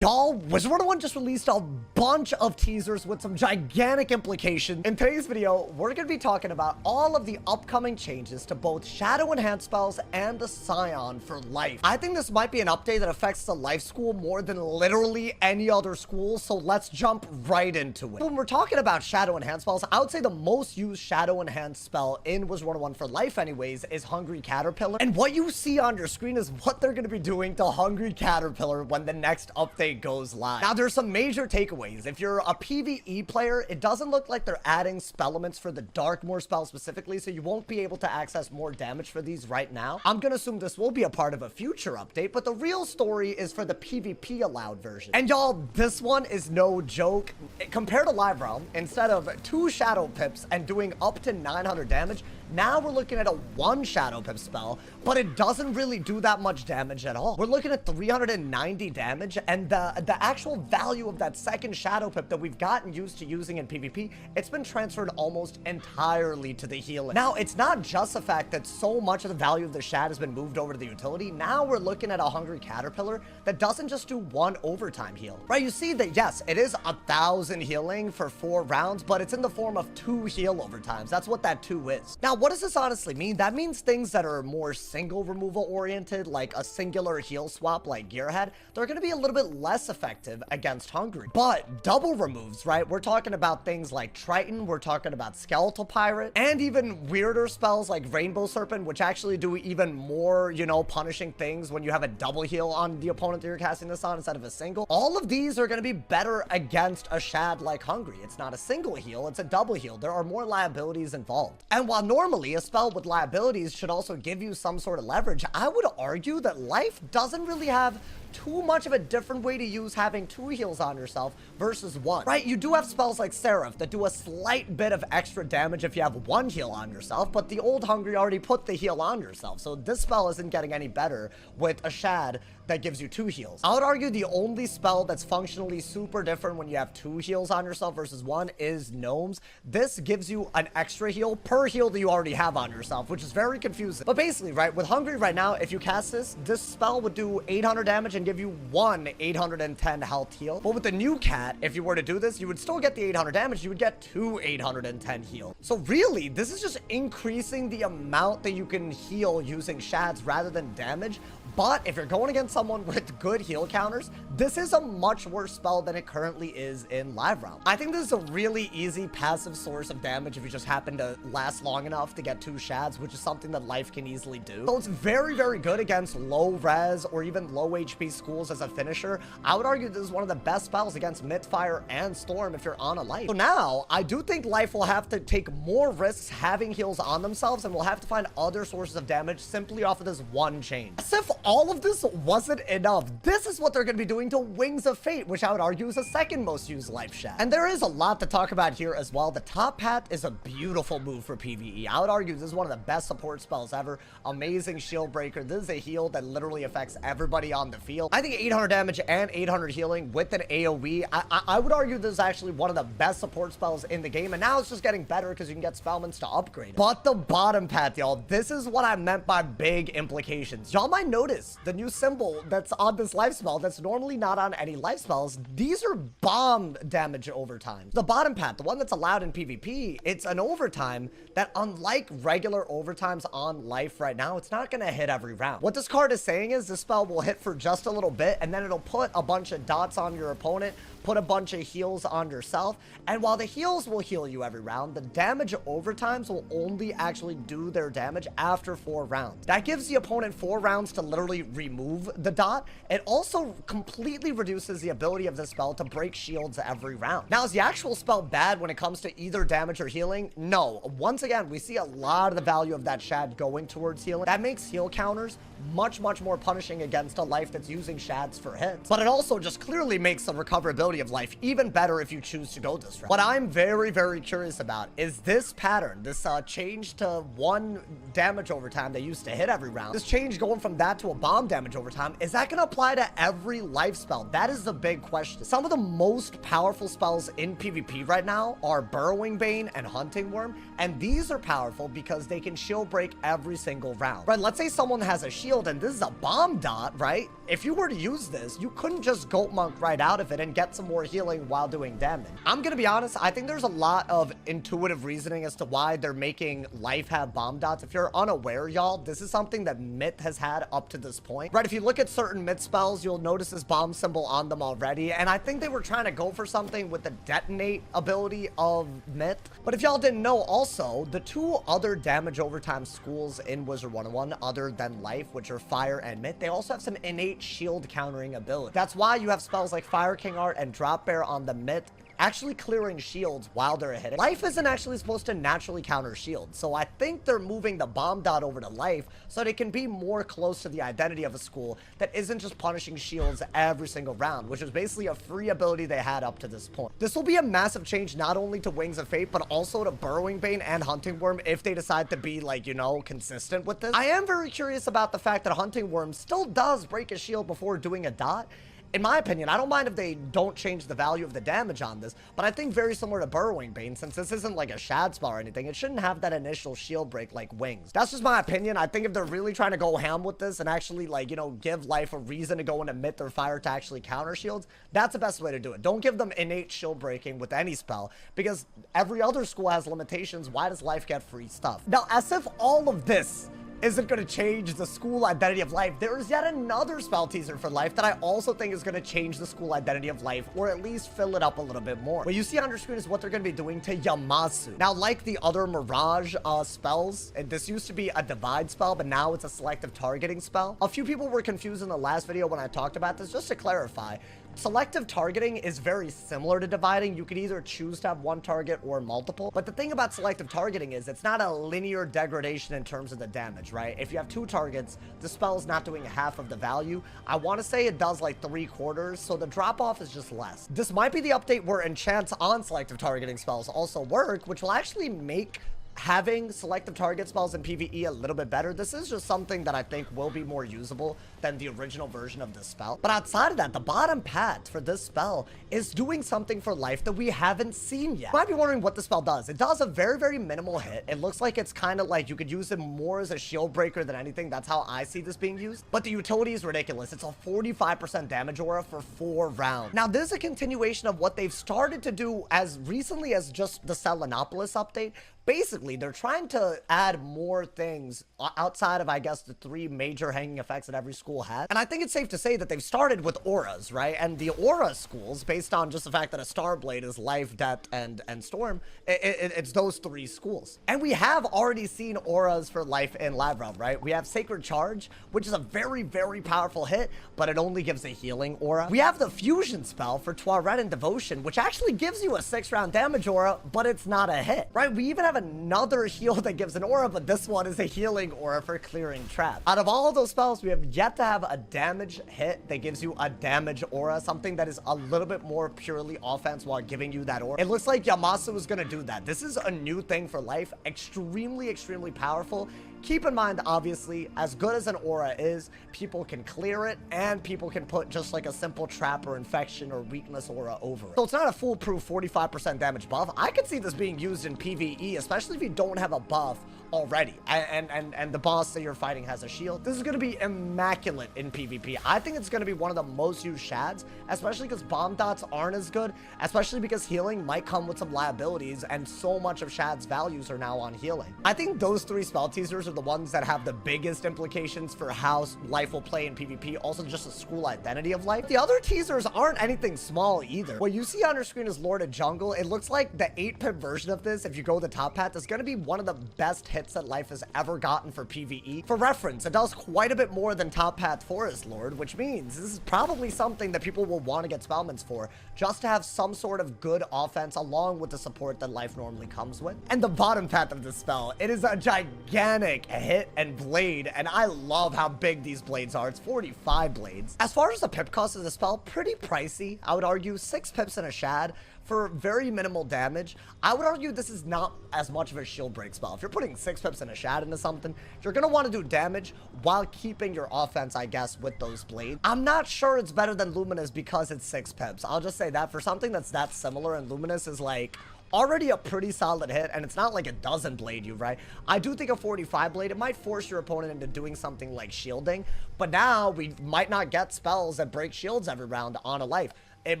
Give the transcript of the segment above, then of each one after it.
Y'all, Wizard101 just released a bunch of teasers with some gigantic implications. In today's video, we're going to be talking about all of the upcoming changes to both Shadow Enhanced spells and the Scion for life. I think this might be an update that affects the life school more than literally any other school, so let's jump right into it. When we're talking about Shadow Enhanced spells, I would say the most used Shadow Enhanced spell in Wizard101 for life anyways is Hungry Caterpillar. And what you see on your screen is what they're going to be doing to Hungry Caterpillar when the next update goes live. Now, there's some major takeaways. If you're a PvE player, it doesn't look like they're adding spell elements for the Darkmoor spell specifically, so you won't be able to access more damage for these right now. I'm gonna assume this will be a part of a future update, but the real story is for the PvP allowed version. And y'all, this one is no joke. Compared to Live Realm, instead of 2 Shadow Pips and doing up to 900 damage, now we're looking at a 1 Shadow Pip spell, but it doesn't really do that much damage at all. We're looking at 390 damage, and the actual value of that second Shadow Pip that we've gotten used to using in PvP, it's been transferred almost entirely to the healing. Now, it's not just the fact that so much of the value of the Shad has been moved over to the utility. Now we're looking at a Hungry Caterpillar that doesn't just do 1 overtime heal, right? You see that, yes, it is 1,000 healing for 4 rounds, but it's in the form of 2 heal overtimes. That's what that 2 is. Now, what does this honestly mean? That means things that are more single removal oriented, like a singular heal swap like Gearhead, they're going to be a little bit less effective against Hungry. But double removes, right? We're talking about things like Triton, we're talking about Skeletal Pirate, and even weirder spells like Rainbow Serpent, which actually do even more, you know, punishing things when you have a double heal on the opponent that you're casting this on instead of a single. All of these are going to be better against a Shad like Hungry. It's not a single heal, it's a double heal. There are more liabilities involved. And while normally a spell with liabilities should also give you some sort of leverage, I would argue that life doesn't really have too much of a different way to use having 2 heals on yourself versus 1, right? You do have spells like Seraph that do a slight bit of extra damage if you have 1 heal on yourself, but the old Hungry already put the heal on yourself, so this spell isn't getting any better with a Shad that gives you 2 heals. I would argue the only spell that's functionally super different when you have 2 heals on yourself versus 1 is Gnomes. This gives you an extra heal per heal that you already have on yourself, which is very confusing. But basically, right, with Hungry right now, if you cast this spell would do 800 damage and give you 1 810 health heal. But with the new cat, if you were to do this, you would still get the 800 damage, you would get 2 810 heal. So really, this is just increasing the amount that you can heal using Shads rather than damage. But if you're going against someone with good heal counters, this is a much worse spell than it currently is in Live Realm. I think this is a really easy passive source of damage if you just happen to last long enough to get 2 Shads, which is something that life can easily do. So it's very, very good against low res or even low HP schools as a finisher. I would argue this is one of the best spells against Mythfire and Storm if you're on a life. So now, I do think life will have to take more risks having heals on themselves, and will have to find other sources of damage simply off of this 1 change. As if all of this wasn't enough, this is what they're going to be doing to Wings of Fate, which I would argue is the second most used life Shad. And there is a lot to talk about here as well. The top hat is a beautiful move for PvE. I would argue this is one of the best support spells ever. Amazing shield breaker. This is a heal that literally affects everybody on the field. I think 800 damage and 800 healing with an AoE, I would argue this is actually one of the best support spells in the game, and now it's just getting better because you can get spellmans to upgrade it. But the bottom path, y'all, this is what I meant by big implications. Y'all might notice the new symbol that's on this life spell that's normally not on any life spells. These are bomb damage overtime. The bottom path, the one that's allowed in PvP, it's an overtime that, unlike regular overtimes on life right now, it's not going to hit every round. What this card is saying is this spell will hit for just a little bit, and then it'll put a bunch of dots on your opponent, put a bunch of heals on yourself, and while the heals will heal you every round, the damage overtimes will only actually do their damage after 4 rounds. That gives the opponent 4 rounds to literally remove the dot. It also completely reduces the ability of this spell to break shields every round. Now, is the actual spell bad when it comes to either damage or healing? No. Once again, we see a lot of the value of that Shad going towards healing. That makes heal counters much more punishing against a life that's using Shads for hits. But it also just clearly makes the recoverability of life even better if you choose to go this route. What I'm very, very curious about is this pattern, this change to 1 damage overtime they used to hit every round. This change going from that to a bomb damage overtime, is that going to apply to every life spell? That is the big question. Some of the most powerful spells in PvP right now are Burrowing Bane and Hunting Worm, and these are powerful because they can shield break every single round. Right, let's say someone has a shield and this is a bomb dot, right? If you were to use this, you couldn't just Goat Monk right out of it and get some more healing while doing damage. I'm gonna be honest, I think there's a lot of intuitive reasoning as to why they're making life have bomb dots. If you're unaware, y'all, this is something that Myth has had up to this point, right? If you look at certain Myth spells, you'll notice this bomb symbol on them already, and I think they were trying to go for something with the detonate ability of Myth. But if y'all didn't know, also, the two other damage overtime schools in Wizard101, other than life, which are Fire and Myth, they also have some innate shield countering ability. That's why you have spells like Fire King Art and Drop Bear on the Myth actually clearing shields while they're hitting. Life isn't actually supposed to naturally counter shields, so I think they're moving the bomb dot over to life so they can be more close to the identity of a school that isn't just punishing shields every single round, which is basically a free ability they had up to this point. This will be a massive change not only to Wings of Fate, but also to Burrowing Bane and Hunting Worm if they decide to be, like, you know, consistent with this. I am very curious about the fact that Hunting Worm still does break a shield before doing a dot. In my opinion, I don't mind if they don't change the value of the damage on this, but I think very similar to Burrowing Bane, since this isn't like a shad spell or anything, it shouldn't have that initial shield break like Wings. That's just my opinion. I think if they're really trying to go ham with this and actually, like, you know, give life a reason to go and emit their fire to actually counter shields, that's the best way to do it. Don't give them innate shield breaking with any spell, because every other school has limitations. Why does life get free stuff? Now, as if all of this isn't going to change the school identity of life, there is yet another spell teaser for life that I also think is going to change the school identity of life, or at least fill it up a little bit more. What you see on your screen is what they're going to be doing to Yamasu. Now, like the other Mirage spells, and this used to be a divide spell, but now it's a selective targeting spell. A few people were confused in the last video when I talked about this. Just to clarify, selective targeting is very similar to dividing. You could either choose to have one target or multiple, but the thing about selective targeting is it's not a linear degradation in terms of the damage, right? If you have two targets, the spell is not doing half of the value. I want to say it does like 3/4, so the drop off is just less. This might be the update where enchants on selective targeting spells also work, which will actually make having selective target spells in PvE a little bit better. This is just something that I think will be more usable than the original version of this spell. But outside of that, the bottom path for this spell is doing something for life that we haven't seen yet. You might be wondering what the spell does. It does a very, very minimal hit. It looks like it's kind of like you could use it more as a shield breaker than anything. That's how I see this being used. But the utility is ridiculous. It's a 45% damage aura for 4 rounds. Now, this is a continuation of what they've started to do as recently as just the Selenopolis update. Basically, they're trying to add more things outside of, I guess, the 3 major hanging effects that every school has. And I think it's safe to say that they've started with auras, right? And the aura schools, based on just the fact that a Starblade is Life, Death, and Storm, it's those 3 schools. And we have already seen auras for Life in Lab Realm, right? We have Sacred Charge, which is a very, very powerful hit, but it only gives a healing aura. We have the Fusion spell for Toilet and Devotion, which actually gives you a 6-round damage aura, but it's not a hit, right? We even have another heal that gives an aura, but this one is a healing aura for clearing traps. Out of all of those spells, we have yet to have a damage hit that gives you a damage aura, something that is a little bit more purely offense while giving you that aura. It looks like Yamasu is going to do that. This is a new thing for life. Extremely, extremely powerful. Keep in mind, obviously, as good as an aura is, people can clear it, and people can put just like a simple trap or infection or weakness aura over it. So it's not a foolproof 45% damage buff. I could see this being used in PvE, especially if you don't have a buff already, and the boss that you're fighting has a shield. This is going to be immaculate in PvP. I think it's going to be one of the most used shads, especially because bomb dots aren't as good, especially because healing might come with some liabilities, and so much of shad's values are now on healing. I think those 3 spell teasers are the ones that have the biggest implications for how life will play in PvP, also just the school identity of life. The other teasers aren't anything small either. What you see on your screen is Lord of Jungle. It looks like the 8-pip version of this, if you go the top path, is going to be one of the best hits that life has ever gotten for PvE. For reference, it does quite a bit more than Top Path Forest Lord, which means this is probably something that people will want to get spellmans for, just to have some sort of good offense along with the support that life normally comes with. And the bottom path of this spell, it is a gigantic hit and blade, and I love how big these blades are. It's 45 blades. As far as the pip cost of the spell, pretty pricey. I would argue 6 pips in a shad for very minimal damage. I would argue this is not as much of a shield break spell. If you're putting 6 pips and a shad into something, you're going to want to do damage while keeping your offense, I guess, with those blades. I'm not sure it's better than Luminous because it's 6 pips. I'll just say that for something that's that similar, and Luminous is like already a pretty solid hit, and it's not like it doesn't blade you, right? I do think a 45 blade, it might force your opponent into doing something like shielding, but now we might not get spells that break shields every round on a life. It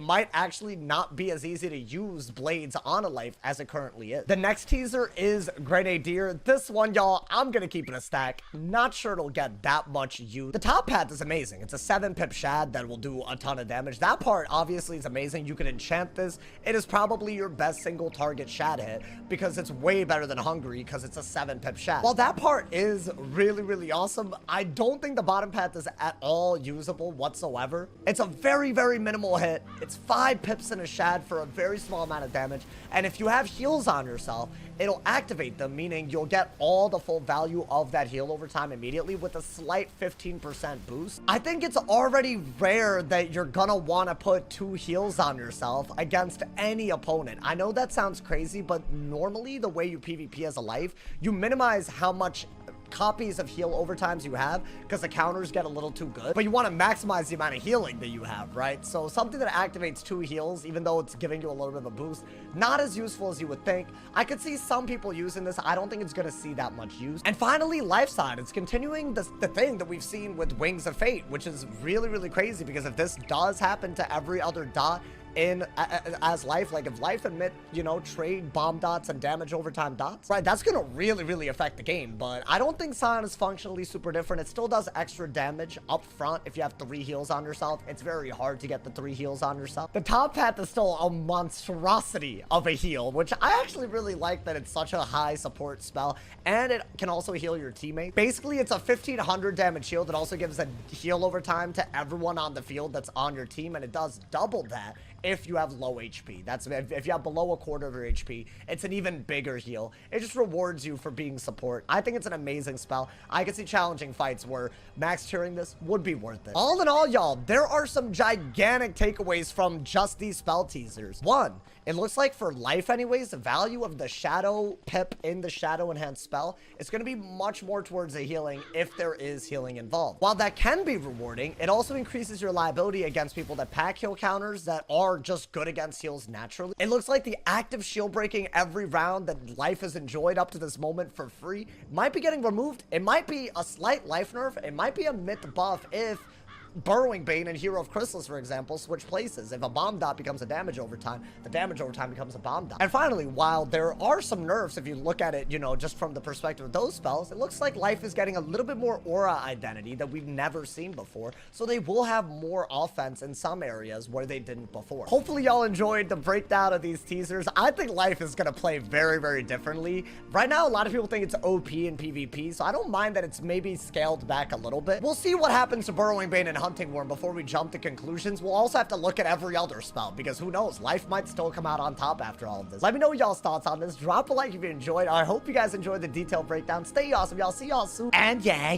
might actually not be as easy to use blades on a life as it currently is. The next teaser is Grenadier. This one, y'all, I'm gonna keep it a stack. Not sure it'll get that much use. The top path is amazing. It's a 7-pip shad that will do a ton of damage. That part obviously is amazing. You can enchant this. It is probably your best single target shad hit because it's way better than Hungry because it's a 7-pip shad. While that part is really, really awesome, I don't think the bottom path is at all usable whatsoever. It's a very, very minimal hit. It's 5 pips in a shad for a very small amount of damage, and if you have heals on yourself, it'll activate them, meaning you'll get all the full value of that heal over time immediately with a slight 15% boost. I think it's already rare that you're gonna want to put 2 heals on yourself against any opponent. I know that sounds crazy, but normally the way you PvP as a life, you minimize how much copies of heal overtimes you have because the counters get a little too good, but you want to maximize the amount of healing that you have, right? So something that activates 2 heals, even though it's giving you a little bit of a boost, not as useful as you would think. I could see some people using this. I don't think it's going to see that much use. And finally, life side. It's continuing the thing that we've seen with Wings of Fate, which is really, really crazy because if this does happen to every other dot in as life, like if life admit, you know, trade bomb dots and damage overtime dots, right, that's gonna really, really affect the game. But I don't think Scion is functionally super different. It still does extra damage up front if you have 3 heals on yourself. It's very hard to get the 3 heals on yourself. The top path is still a monstrosity of a heal, which I actually really like that it's such a high support spell, and it can also heal your teammate. Basically, it's a 1500 damage shield. It also gives a heal over time to everyone on the field that's on your team, and it does double that if you have low HP. That's if you have below a quarter of your HP, it's an even bigger heal. It just rewards you for being support. I think it's an amazing spell. I can see challenging fights where max tiering this would be worth it. All in all, y'all, there are some gigantic takeaways from just these spell teasers. 1, it looks like for life anyways, the value of the shadow pip in the shadow enhanced spell is going to be much more towards the healing if there is healing involved. While that can be rewarding, it also increases your liability against people that pack heal counters that are just good against heals naturally. It looks like the active shield breaking every round that life has enjoyed up to this moment for free might be getting removed. It might be a slight life nerf. It might be a myth buff if Burrowing Bane and Hero of Chrysalis, for example, switch places. If a bomb dot becomes a damage overtime, the damage overtime becomes a bomb dot. And finally, while there are some nerfs, if you look at it, you know, just from the perspective of those spells, it looks like life is getting a little bit more aura identity that we've never seen before. So they will have more offense in some areas where they didn't before. Hopefully y'all enjoyed the breakdown of these teasers. I think life is going to play very, very differently. Right now, a lot of people think it's OP in PvP, so I don't mind that it's maybe scaled back a little bit. We'll see what happens to Burrowing Bane and Hunting Worm before we jump to conclusions. We'll also have to look at every other spell because who knows, life might still come out on top after all of this. Let me know y'all's thoughts on this. Drop a like if you enjoyed. I hope you guys enjoyed the detailed breakdown. Stay awesome, y'all. See y'all soon. And yeah.